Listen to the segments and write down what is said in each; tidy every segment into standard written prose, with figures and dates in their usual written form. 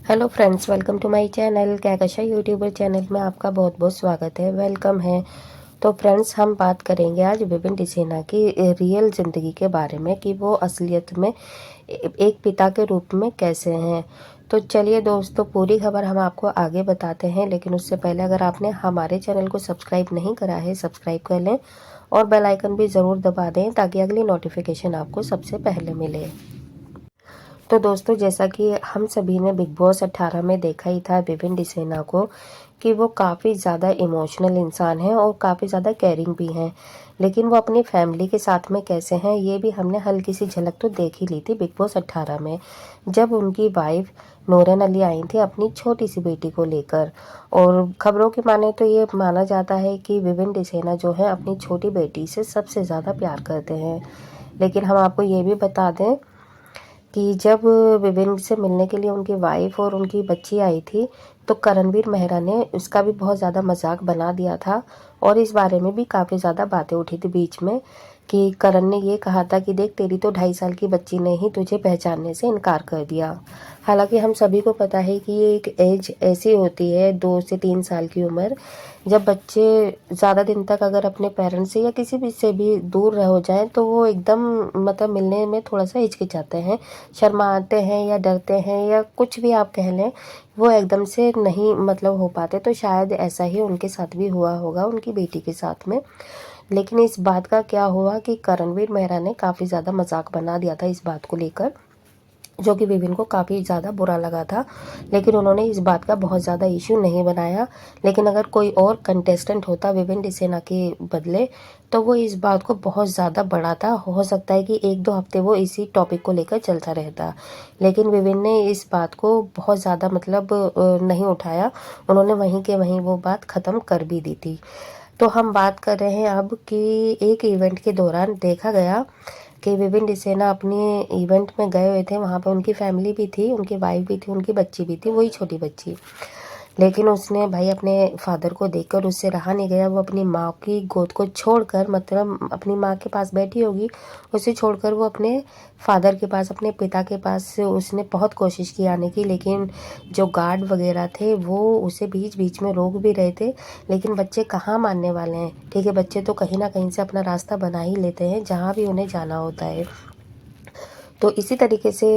Hello friends, welcome to my channel. क्या कशा YouTuber channel में आपका बहुत बहुत स्वागत है, वेलकम है। तो फ्रेंड्स, हम बात करेंगे आज विपिन डिसेना की रियल ज़िंदगी के बारे में कि वो असलियत में एक पिता के रूप में कैसे हैं। तो चलिए दोस्तों, पूरी खबर हम आपको आगे बताते हैं, लेकिन उससे पहले अगर आपने हमारे चैनल को सब्सक्राइब नहीं करा है, सब्सक्राइब कर लें और बेल आइकन भी ज़रूर दबा दें ताकि अगली नोटिफिकेशन आपको सबसे पहले मिले। तो दोस्तों, जैसा कि हम सभी ने बिग बॉस 18 में देखा ही था विपिन डिसेना को कि वो काफ़ी ज़्यादा इमोशनल इंसान हैं और काफ़ी ज़्यादा केयरिंग भी हैं। लेकिन वो अपनी फैमिली के साथ में कैसे हैं, ये भी हमने हल्की सी झलक तो देख ही ली थी बिग बॉस 18 में, जब उनकी वाइफ नूरन अली आई थी अपनी छोटी सी बेटी को लेकर। और खबरों की माने तो ये माना जाता है कि विपिन डिसेना जो है अपनी छोटी बेटी से सबसे ज़्यादा प्यार करते हैं। लेकिन हम आपको ये भी बता दें कि जब विपिन से मिलने के लिए उनकी वाइफ और उनकी बच्ची आई थी, तो करणवीर मेहरा ने उसका भी बहुत ज़्यादा मजाक बना दिया था। और इस बारे में भी काफ़ी ज़्यादा बातें उठी थी बीच में कि करण ने ये कहा था कि देख, तेरी तो 2.5 साल की बच्ची ने ही तुझे पहचानने से इनकार कर दिया। हालांकि हम सभी को पता है कि ये एक एज ऐसी होती है, 2 से 3 साल की उम्र, जब बच्चे ज़्यादा दिन तक अगर अपने पेरेंट्स से या किसी भी से भी दूर रह हो जाएं तो वो एकदम मतलब मिलने में थोड़ा सा हिचकिचाते हैं, शर्माते हैं या डरते हैं या कुछ भी आप कह लें, वो एकदम से नहीं मतलब हो पाते। तो शायद ऐसा ही उनके साथ भी हुआ होगा उनकी बेटी के साथ में। लेकिन इस बात का क्या हुआ कि करणवीर मेहरा ने काफ़ी ज़्यादा मजाक बना दिया था इस बात को लेकर, जो कि विपिन को काफ़ी ज़्यादा बुरा लगा था। लेकिन उन्होंने इस बात का बहुत ज़्यादा इशू नहीं बनाया। लेकिन अगर कोई और कंटेस्टेंट होता विपिन डिसेना के बदले, तो वो इस बात को बहुत ज़्यादा बढ़ाता। हो सकता है कि 1-2 हफ्ते वो इसी टॉपिक को लेकर चलता रहता। लेकिन विपिन ने इस बात को बहुत ज़्यादा मतलब नहीं उठाया। उन्होंने वहीं के वहीं वो बात ख़त्म कर भी दी थी। तो हम बात कर रहे हैं अब कि एक इवेंट के दौरान देखा गया कि विपिन डिसेना अपने इवेंट में गए हुए थे। वहाँ पे उनकी फैमिली भी थी, उनकी वाइफ भी थी, उनकी बच्ची भी थी, वही छोटी बच्ची। लेकिन उसने भाई अपने फादर को देखकर उससे रहा नहीं गया। वो अपनी माँ की गोद को छोड़कर, मतलब अपनी माँ के पास बैठी होगी, उसे छोड़कर वो अपने फादर के पास, अपने पिता के पास उसने बहुत कोशिश की आने की। लेकिन जो गार्ड वगैरह थे वो उसे बीच बीच में रोक भी रहे थे। लेकिन बच्चे कहाँ मानने वाले हैं, ठीक है, बच्चे तो कहीं ना कहीं से अपना रास्ता बना ही लेते हैं जहाँ भी उन्हें जाना होता है। तो इसी तरीके से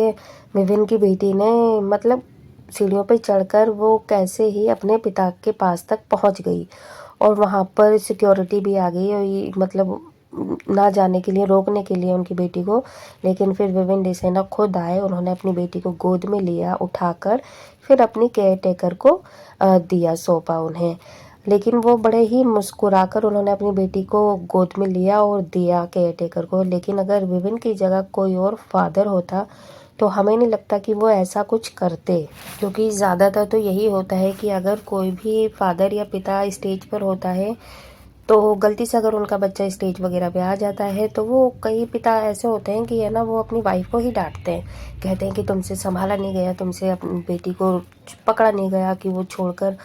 विपिन की बेटी ने मतलब सीढ़ियों पे चढ़कर वो कैसे ही अपने पिता के पास तक पहुंच गई। और वहां पर सिक्योरिटी भी आ गई और ये मतलब ना जाने के लिए, रोकने के लिए उनकी बेटी को। लेकिन फिर विपिन डिसेना खुद आए, उन्होंने अपनी बेटी को गोद में लिया उठाकर, फिर अपनी केयर टेकर को दिया, सौंपा उन्हें। लेकिन वो बड़े ही मुस्कुराकर उन्होंने अपनी बेटी को गोद में लिया और दिया केयर टेकर को। लेकिन अगर विपिन की जगह कोई और फादर होता तो हमें नहीं लगता कि वो ऐसा कुछ करते। क्योंकि ज़्यादातर तो यही होता है कि अगर कोई भी फादर या पिता स्टेज पर होता है, तो गलती से अगर उनका बच्चा स्टेज वगैरह पे आ जाता है, तो वो कई पिता ऐसे होते हैं कि है ना, वो अपनी वाइफ को ही डांटते हैं, कहते हैं कि तुमसे संभाला नहीं गया, तुमसे अपनी बेटी को पकड़ा नहीं गया कि वो छोड़कर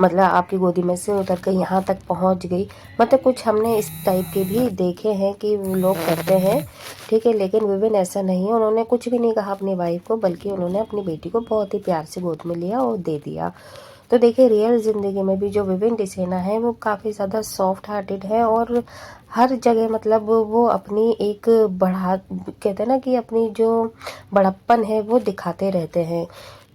मतलब आपकी गोदी में से उतर कर यहाँ तक पहुँच गई। मतलब कुछ हमने इस टाइप के भी देखे हैं कि वो लोग करते हैं, ठीक है। लेकिन विपिन ऐसा नहीं है, उन्होंने कुछ भी नहीं कहा अपनी वाइफ को, बल्कि उन्होंने अपनी बेटी को बहुत ही प्यार से गोद में लिया और दे दिया। तो देखिए, रियल ज़िंदगी में भी जो विपिन डिसेना है वो काफ़ी ज़्यादा सॉफ्ट हार्टेड है और हर जगह मतलब वो अपनी एक बढ़ा, कहते हैं ना कि अपनी जो बड़प्पन है वो दिखाते रहते हैं।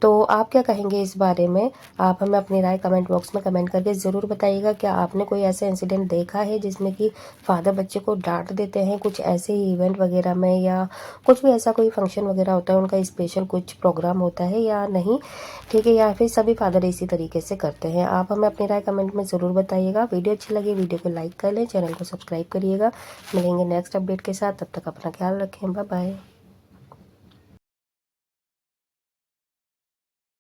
तो आप क्या कहेंगे इस बारे में? आप हमें अपनी राय कमेंट बॉक्स में कमेंट करके ज़रूर बताइएगा। क्या आपने कोई ऐसा इंसिडेंट देखा है जिसमें कि फादर बच्चे को डांट देते हैं कुछ ऐसे ही इवेंट वगैरह में, या कुछ भी ऐसा कोई फंक्शन वगैरह होता है, उनका स्पेशल कुछ प्रोग्राम होता है या नहीं, ठीक है, या फिर सभी फादर इसी तरीके से करते हैं? आप हमें अपनी राय कमेंट में ज़रूर बताइएगा। वीडियो अच्छी लगी वीडियो को लाइक कर लें, चैनल को सब्सक्राइब करिएगा। मिलेंगे नेक्स्ट अपडेट के साथ, तब तक अपना ख्याल रखें, बाय बाय।